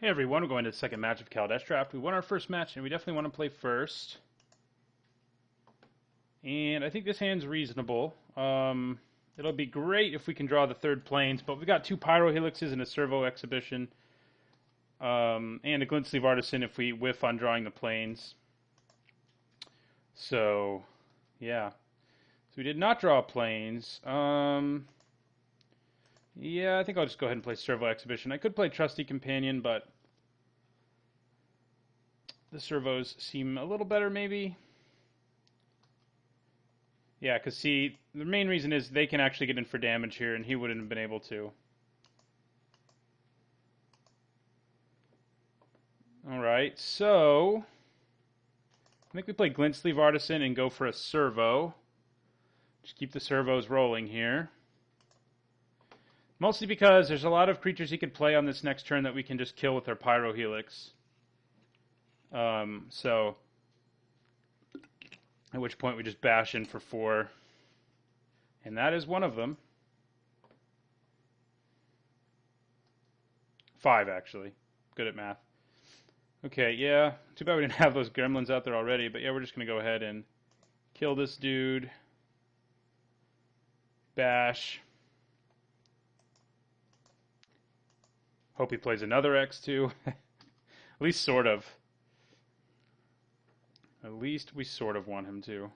Hey everyone, we're going to the second match of Kaladesh Draft. We won our first match, and we definitely want to play first. And I think this hand's reasonable. It'll be great if we can draw the third planes, but we've got two Pyro Helixes and a Servo Exhibition. And a Glint Sleeve Artisan if we whiff on drawing the planes. So, yeah. So we did not draw planes. Yeah, I think I'll just go ahead and play Servo Exhibition. I could play Trusty Companion, but the servos seem a little better, maybe. Yeah, because see, the main reason is they can actually get in for damage here, and he wouldn't have been able to. Alright, so I think we play Glint Sleeve Artisan and go for a servo. Just keep the servos rolling here. Mostly because there's a lot of creatures he could play on this next turn that we can just kill with our Pyro Helix. So, at which point we just bash in for 4. And that is one of them. 5, actually. Good at math. Okay, yeah. Too bad we didn't have those gremlins out there already, but yeah, we're just going to go ahead and kill this dude. Bash. Hope he plays another X2. At least sort of. At least we sort of want him to.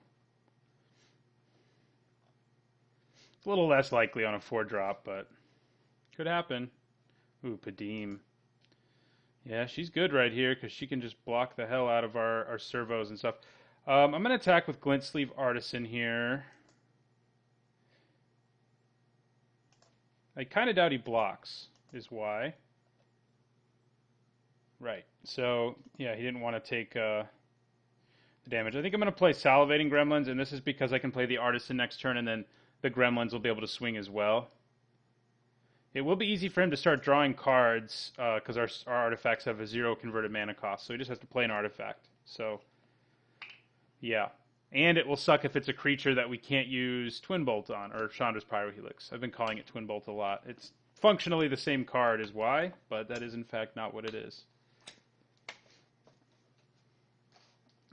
It's a little less likely on a 4-drop, but could happen. Ooh, Padim. Yeah, she's good right here because she can just block the hell out of our servos and stuff. I'm going to attack with Glint Sleeve Artisan here. I kind of doubt he blocks, is why. Right. So, yeah, he didn't want to take the damage. I think I'm going to play Salivating Gremlins, and this is because I can play the Artisan next turn, and then the Gremlins will be able to swing as well. It will be easy for him to start drawing cards, because our artifacts have a 0 converted mana cost, so he just has to play an artifact. So, yeah. And it will suck if it's a creature that we can't use Twin Bolt on, or Chandra's Pyro Helix. I've been calling it Twin Bolt a lot. It's functionally the same card as Y, but that is in fact not what it is.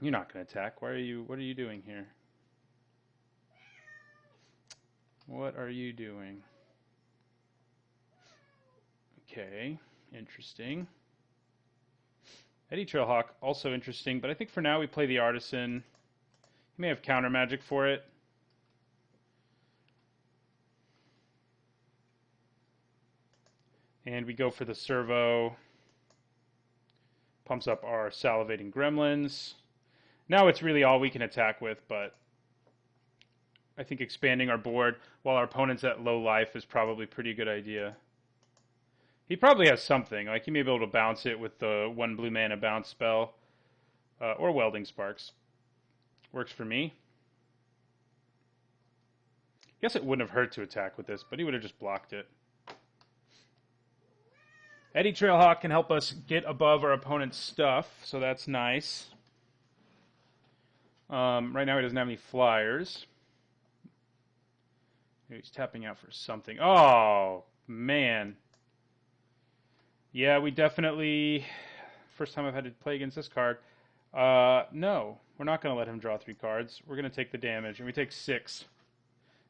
You're not going to attack. What are you doing here? What are you doing? Okay, interesting. Eddy Trailhawk, also interesting, but I think for now we play the Artisan. He may have counter magic for it. And we go for the servo. Pumps up our Salivating Gremlins. Now it's really all we can attack with, but I think expanding our board while our opponent's at low life is probably a pretty good idea. He probably has something. Like, he may be able to bounce it with the 1 blue mana bounce spell. Or Welding Sparks. Works for me. Guess it wouldn't have hurt to attack with this, but he would have just blocked it. Eddy Trailhawk can help us get above our opponent's stuff, so that's nice. Right now he doesn't have any flyers. Maybe he's tapping out for something. Oh, man. Yeah, we definitely... First time I've had to play against this card. No, we're not going to let him draw 3 cards. We're going to take the damage, and we take 6.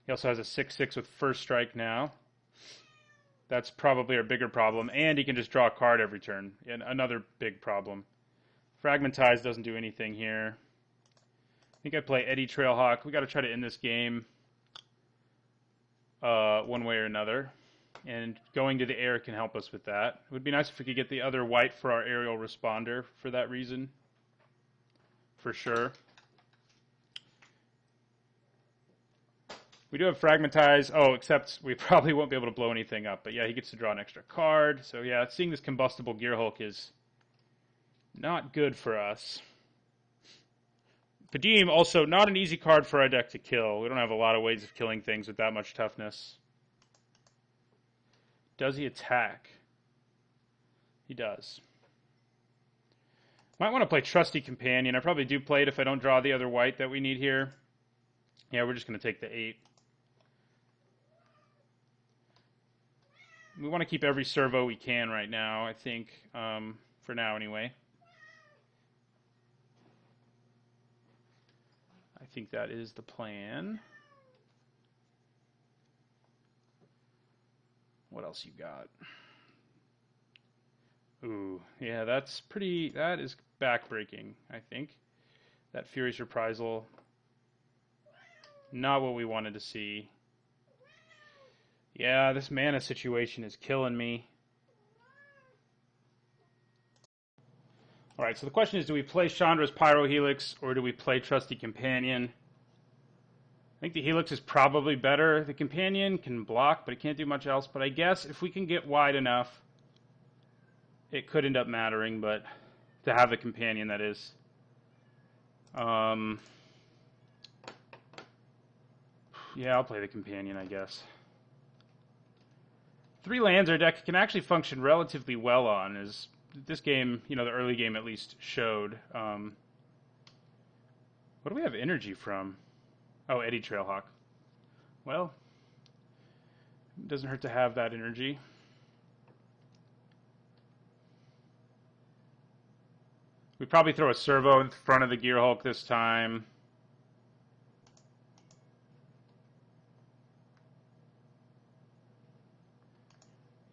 He also has a 6/6 with First Strike now. That's probably our bigger problem. And he can just draw a card every turn. And another big problem. Fragmentize doesn't do anything here. I think I play Eddy Trailhawk. We got to try to end this game one way or another. And going to the air can help us with that. It would be nice if we could get the other white for our aerial responder for that reason. For sure. We do have Fragmentize. Oh, except we probably won't be able to blow anything up. But yeah, he gets to draw an extra card. So yeah, seeing this Combustible Gearhulk is not good for us. Padim, also not an easy card for our deck to kill. We don't have a lot of ways of killing things with that much toughness. Does he attack? He does. Might want to play Trusty Companion. I probably do play it if I don't draw the other white that we need here. Yeah, we're just going to take the 8. We want to keep every servo we can right now, I think, for now anyway. I think that is the plan. What else you got? Ooh, yeah, that is backbreaking, I think. That Furious Reprisal, not what we wanted to see. Yeah, this mana situation is killing me. Alright, so the question is, do we play Chandra's Pyro Helix, or do we play Trusty Companion? I think the Helix is probably better. The Companion can block, but it can't do much else. But I guess if we can get wide enough, it could end up mattering, but to have the Companion, that is. Yeah, I'll play the Companion, I guess. 3 lands our deck can actually function relatively well on, as this game, the early game at least showed. What do we have energy from? Oh, Eddie Trailhawk. Well, it doesn't hurt to have that energy. We probably throw a servo in front of the Gear Hulk this time.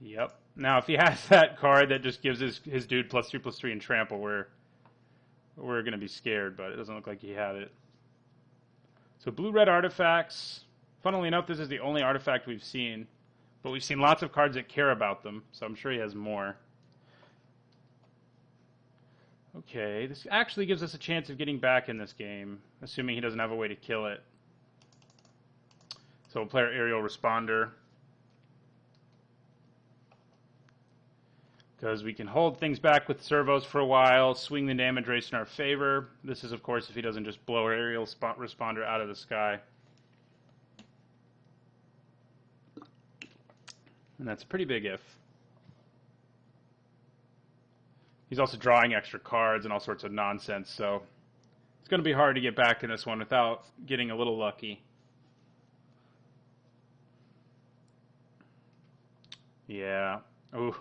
Yep. Now, if he has that card that just gives his dude +3/+3 and trample, we're going to be scared, but it doesn't look like he had it. So blue-red artifacts. Funnily enough, this is the only artifact we've seen, but we've seen lots of cards that care about them, so I'm sure he has more. Okay, this actually gives us a chance of getting back in this game, assuming he doesn't have a way to kill it. So we'll play our Aerial Responder, because we can hold things back with servos for a while, swing the damage race in our favor. This is, of course, if he doesn't just blow our Aerial Responder out of the sky. And that's a pretty big if. He's also drawing extra cards and all sorts of nonsense, so it's going to be hard to get back in this one without getting a little lucky. Yeah. Ooh.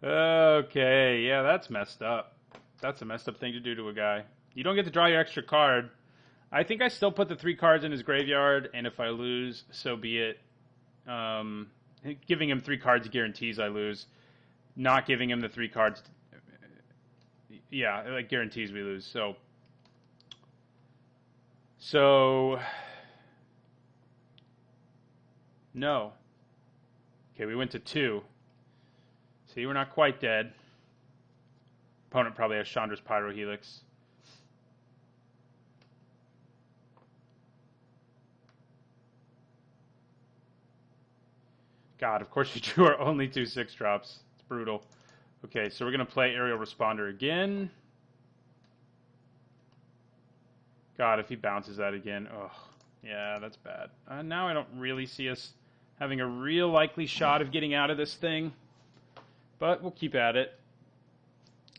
Okay, yeah, that's messed up. That's a messed up thing to do to a guy. You don't get to draw your extra card. I think I still put the 3 cards in his graveyard, and if I lose, so be it. Giving him 3 cards guarantees I lose. Not giving him the 3 cards, yeah, like guarantees we lose. So no. Okay, we went to 2. See, we're not quite dead. Opponent probably has Chandra's Pyro Helix. God, of course we drew our only 2 6-drops. It's brutal. Okay, so we're going to play Aerial Responder again. God, if he bounces that again. Oh, yeah, that's bad. Now I don't really see us having a real likely shot of getting out of this thing. But we'll keep at it.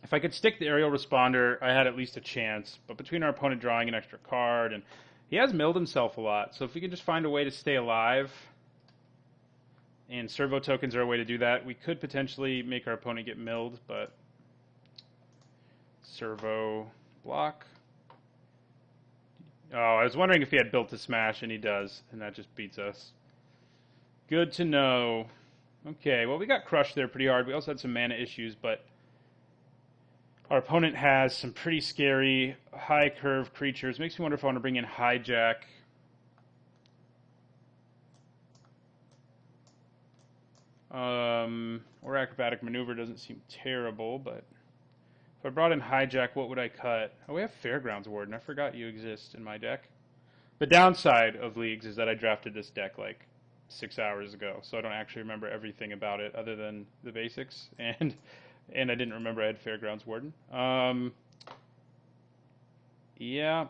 If I could stick the Aerial Responder, I had at least a chance. But between our opponent drawing an extra card, and he has milled himself a lot. So if we can just find a way to stay alive, and servo tokens are a way to do that, we could potentially make our opponent get milled, but servo block. Oh, I was wondering if he had built to smash, and he does, and that just beats us. Good to know. Okay, well, we got crushed there pretty hard. We also had some mana issues, but our opponent has some pretty scary high curve creatures. Makes me wonder if I want to bring in Hijack. Or Acrobatic Maneuver doesn't seem terrible, but if I brought in Hijack, what would I cut? Oh, we have Fairgrounds Warden. I forgot you exist in my deck. The downside of Leagues is that I drafted this deck like 6 hours ago, so I don't actually remember everything about it other than the basics, and I didn't remember I had Fairgrounds Warden. Yeah.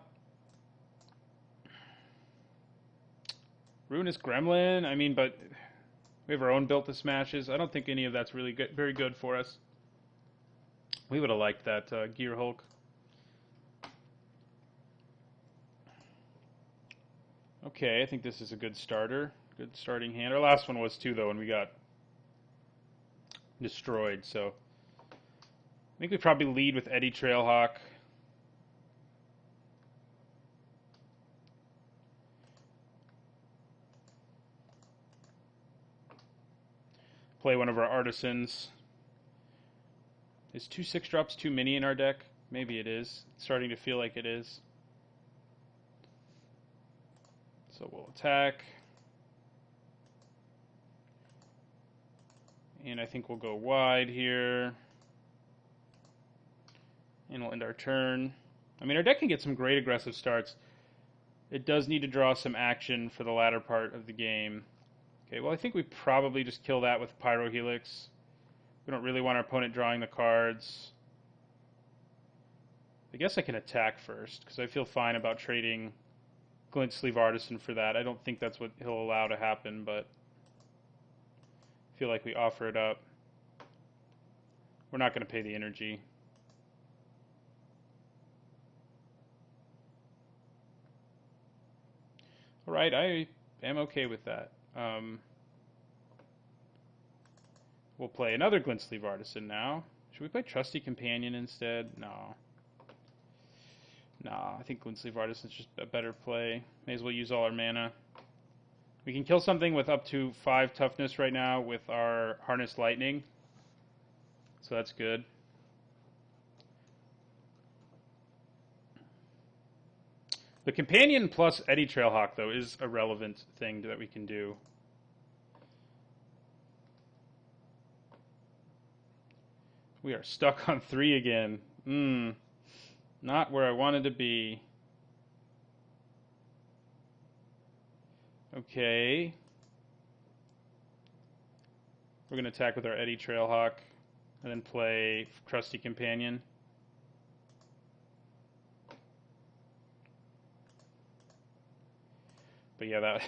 Ruinous Gremlin, I mean, but we have our own built to smashes. I don't think any of that's really good, very good for us. We would have liked that Gear Hulk. Okay, I think this is a good starter. Good starting hand. Our last one was too, though, and we got destroyed. So I think we probably lead with Eddie Trailhawk. Play one of our artisans. Is 2 6-drops too many in our deck? Maybe it is. It's starting to feel like it is. So we'll attack. And I think we'll go wide here. And we'll end our turn. I mean, our deck can get some great aggressive starts. It does need to draw some action for the latter part of the game. Okay, well, I think we probably just kill that with Pyro Helix. We don't really want our opponent drawing the cards. I guess I can attack first, because I feel fine about trading Glint Sleeve Artisan for that. I don't think that's what he'll allow to happen, but I feel like we offer it up. We're not going to pay the energy. All right, I am okay with that. We'll play another Glint Sleeve Artisan now. Should we play Trusty Companion instead? No. Nah, I think Glint Sleeve Artisan is just a better play. May as well use all our mana. We can kill something with up to 5 toughness right now with our Harness Lightning. So that's good. The Companion plus Eddie Trailhawk, though, is a relevant thing that we can do. We are stuck on 3 again. Not where I wanted to be. Okay. We're going to attack with our Eddie Trailhawk and then play Trusty Companion. But yeah, that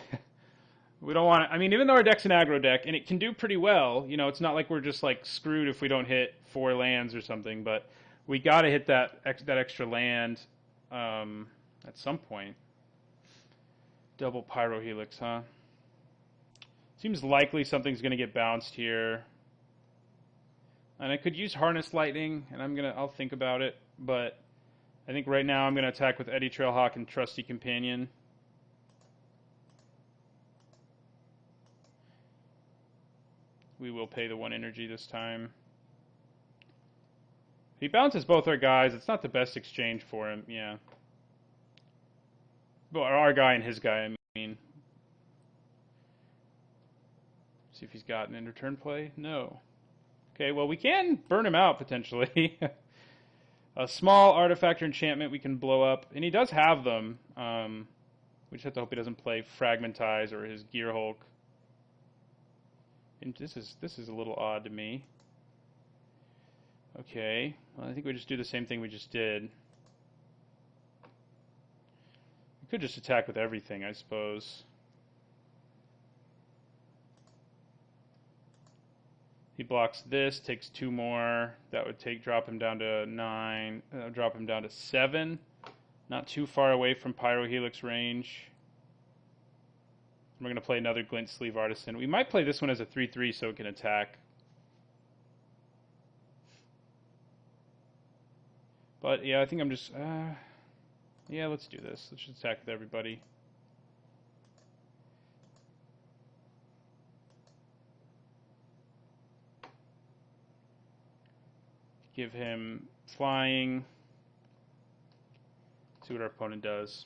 we don't want to. I mean, even though our deck's an aggro deck and it can do pretty well, you know, it's not like we're just like screwed if we don't hit 4 lands or something. But we got to hit that extra land at some point. Double Pyro Helix, huh? Seems likely something's going to get bounced here. And I could use Harness Lightning, and I'll think about it. But I think right now I'm going to attack with Eddie Trailhawk and Trusty Companion. We will pay the 1 energy this time. He bounces both our guys. It's not the best exchange for him, yeah. Well, our guy and his guy, I mean. See if he's got an end-of-turn play. No. Okay, well, we can burn him out, potentially. A small artifact or enchantment we can blow up. And he does have them. We just have to hope he doesn't play Fragmentize or his Gear Hulk. And this is a little odd to me. Okay, well, I think we just do the same thing we just did. We could just attack with everything, I suppose. He blocks this, takes 2 more. That would drop him down to 9. Drop him down to 7. Not too far away from Pyro Helix range. We're going to play another Glint Sleeve Artisan. We might play this one as a 3/3 so it can attack. But yeah, I think I'm just... yeah, let's do this. Let's just attack with everybody. Give him flying. See what our opponent does.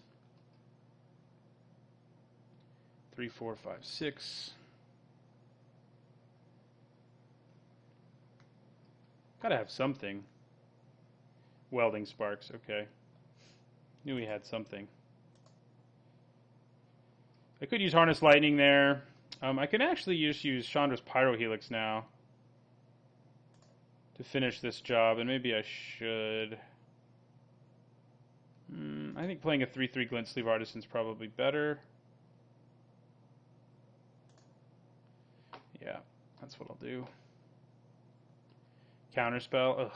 3, 4, 5, 6. Gotta have something. Welding Sparks, okay. Knew he had something. I could use Harness Lightning there. I can actually just use Chandra's Pyro Helix now to finish this job, and maybe I should. I think playing a 3/3 Glint Sleeve Artisan is probably better. Yeah, that's what I'll do. Counterspell. Ugh.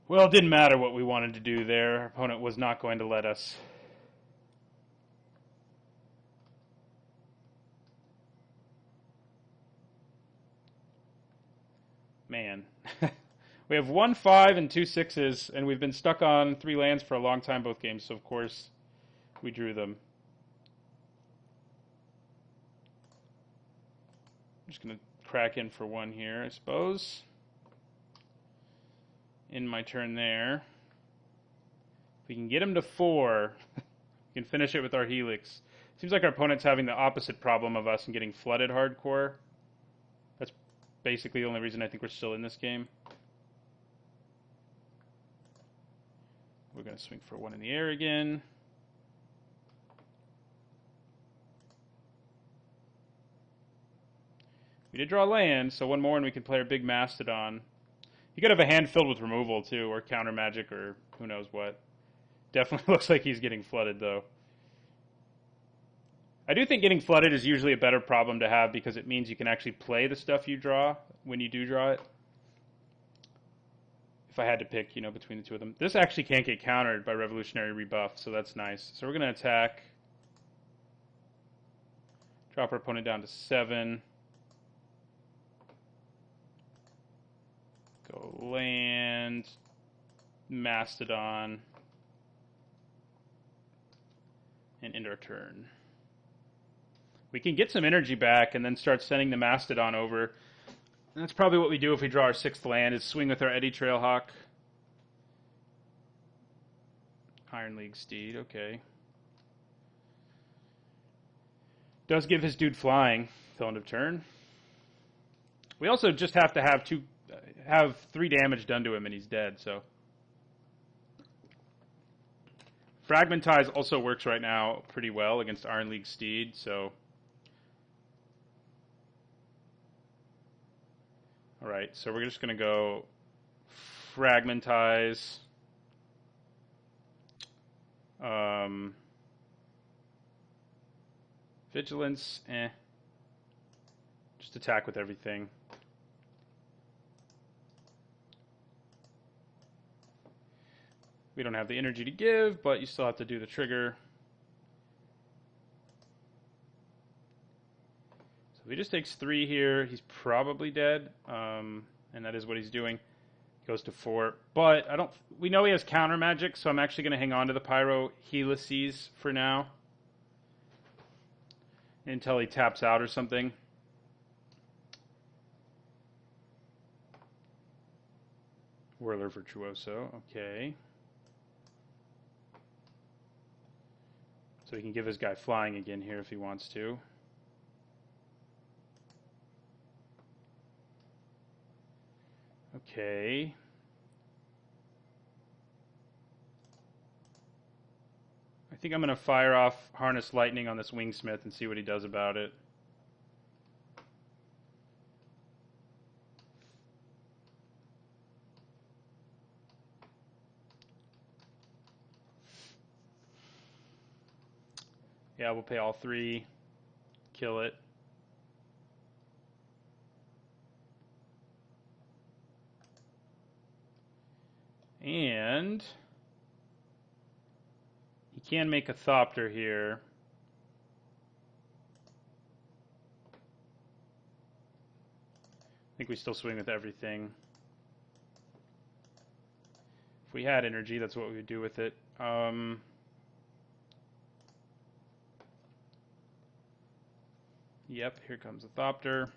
Well, it didn't matter what we wanted to do there. Our opponent was not going to let us. man. We have 1 5 and 2 6s, and we've been stuck on 3 lands for a long time both games, so of course we drew them. I'm just going to crack in for 1 here, I suppose. In my turn there. If we can get him to 4, we can finish it with our Helix. Seems like our opponent's having the opposite problem of us and getting flooded hardcore. That's basically the only reason I think we're still in this game. We're going to swing for 1 in the air again. We did draw land, so 1 more and we can play our big Mastodon. He could have a hand filled with removal, too, or counter magic, or who knows what. Definitely looks like he's getting flooded, though. I do think getting flooded is usually a better problem to have because it means you can actually play the stuff you draw when you do draw it. If I had to pick, between the two of them. This actually can't get countered by Revolutionary Rebuff, so that's nice. So we're going to attack. Drop our opponent down to 7. Go land. Mastodon. And end our turn. We can get some energy back and then start sending the Mastodon over. And that's probably what we do if we draw our 6th land, is swing with our Eddy Trailhawk. Iron League Steed, okay. Does give his dude flying till end of turn. We also just have to have 3 damage done to him and he's dead, so. Fragmentize also works right now pretty well against Iron League Steed, so. Alright, so we're just going to go Fragmentize. Vigilance, Just attack with everything. We don't have the energy to give, but you still have to do the trigger. So if he just takes 3 here, he's probably dead, and that is what he's doing. Goes to 4, but we know he has counter magic, so I'm actually going to hang on to the Pyro Helices for now until he taps out or something. Whirler Virtuoso, okay. So he can give his guy flying again here if he wants to. Okay. I think I'm going to fire off Harness Lightning on this Wingsmith and see what he does about it. Yeah, we'll pay all 3. Kill it. And he can make a Thopter here. I think we still swing with everything. If we had energy, that's what we would do with it. Yep, here comes a Thopter.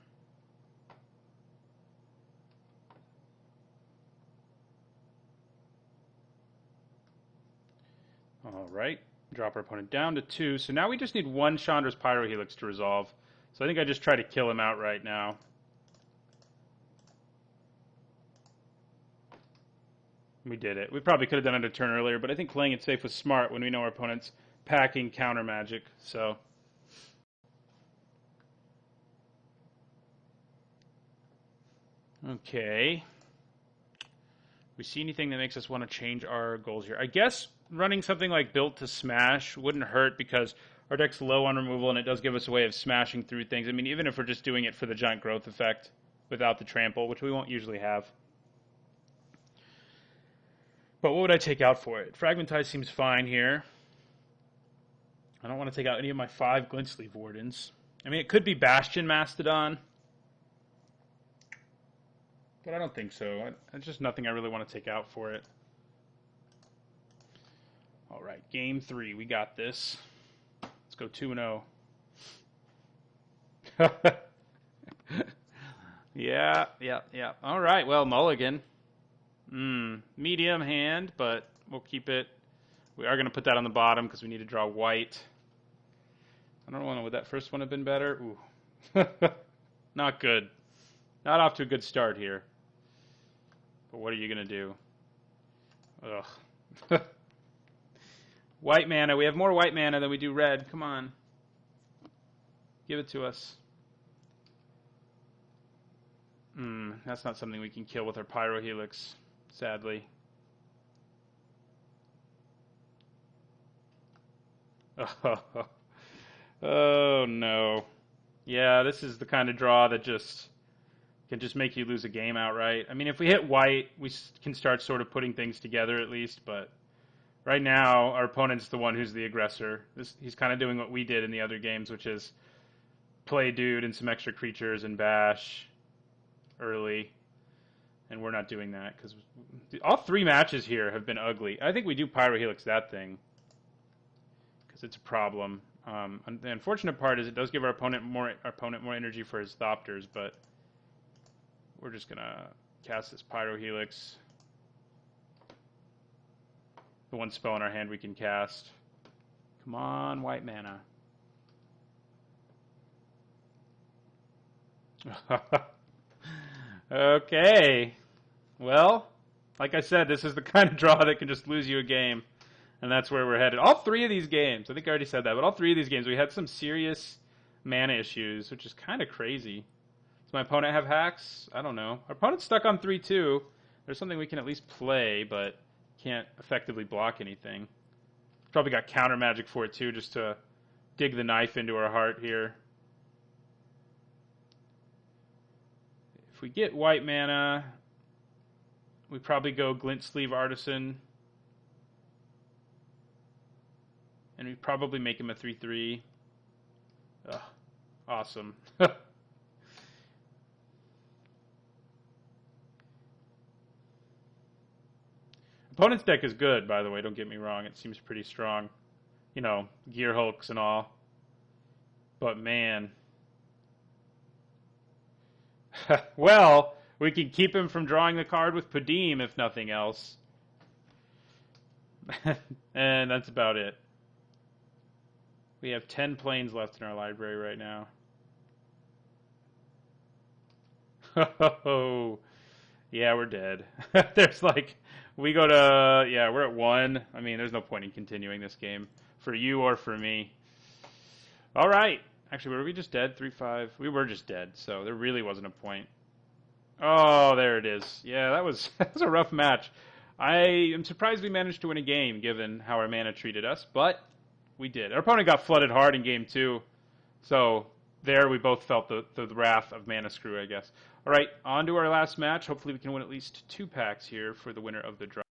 Alright, drop our opponent down to 2. So now we just need 1 Chandra's Pyro Helix to resolve. So I think I just try to kill him out right now. We did it. We probably could have done it a turn earlier, but I think playing it safe was smart when we know our opponent's packing counter magic. So okay. We see anything that makes us want to change our goals here? I guess running something like Built to Smash wouldn't hurt because our deck's low on removal and it does give us a way of smashing through things. I mean, even if we're just doing it for the giant growth effect without the trample, which we won't usually have. But what would I take out for it? Fragmentize seems fine here. I don't want to take out any of my 5 Glintsleeve Wardens. I mean, it could be Bastion Mastodon. But I don't think so. It's just nothing I really want to take out for it. All right, game 3. We got this. Let's go 2-0. Yeah, yeah, yeah. All right, well, mulligan. Medium hand, but we'll keep it. We are going to put that on the bottom because we need to draw white. I don't know, would that first one have been better? Ooh. Not good. Not off to a good start here. But what are you going to do? Ugh. White mana. We have more white mana than we do red. Come on. Give it to us. That's not something we can kill with our Pyrohelix, sadly. Oh no. Yeah, this is the kind of draw that can just make you lose a game outright. I mean, if we hit white, we can start sort of putting things together at least, but right now our opponent's the one who's the aggressor. He's kind of doing what we did in the other games, which is play dude and some extra creatures and bash early, and we're not doing that because all 3 matches here have been ugly. I think we do Pyrohelix that thing because it's a problem. The unfortunate part is it does give our opponent more energy for his Thopters, but we're just gonna cast this Pyrohelix. The one spell in our hand we can cast. Come on, white mana. Okay. Well, like I said, this is the kind of draw that can just lose you a game. And that's where we're headed. All 3 of these games, I think I already said that, but all 3 of these games we had some serious mana issues, which is kind of crazy. Does my opponent have hacks? I don't know. Our opponent's stuck on 3-2. There's something we can at least play, but can't effectively block anything. Probably got counter magic for it too, just to dig the knife into our heart here. If we get white mana, we probably go Glint Sleeve Artisan. And we probably make him a 3-3. Ugh, awesome. Opponent's deck is good, by the way, don't get me wrong. It seems pretty strong. You know, Gear Hulks and all. But man. Well, we can keep him from drawing the card with Padim, if nothing else. And that's about it. We have 10 planes left in our library right now. Oh, yeah, we're dead. There's like, we go to, yeah, we're at 1. I mean, there's no point in continuing this game for you or for me. All right. Actually, were we just dead? 3-5? We were just dead, so there really wasn't a point. Oh, there it is. Yeah, that was a rough match. I am surprised we managed to win a game, given how our mana treated us, but we did. Our opponent got flooded hard in game 2, so there we both felt the wrath of Mana Screw, I guess. All right, on to our last match. Hopefully we can win at least 2 packs here for the winner of the draw.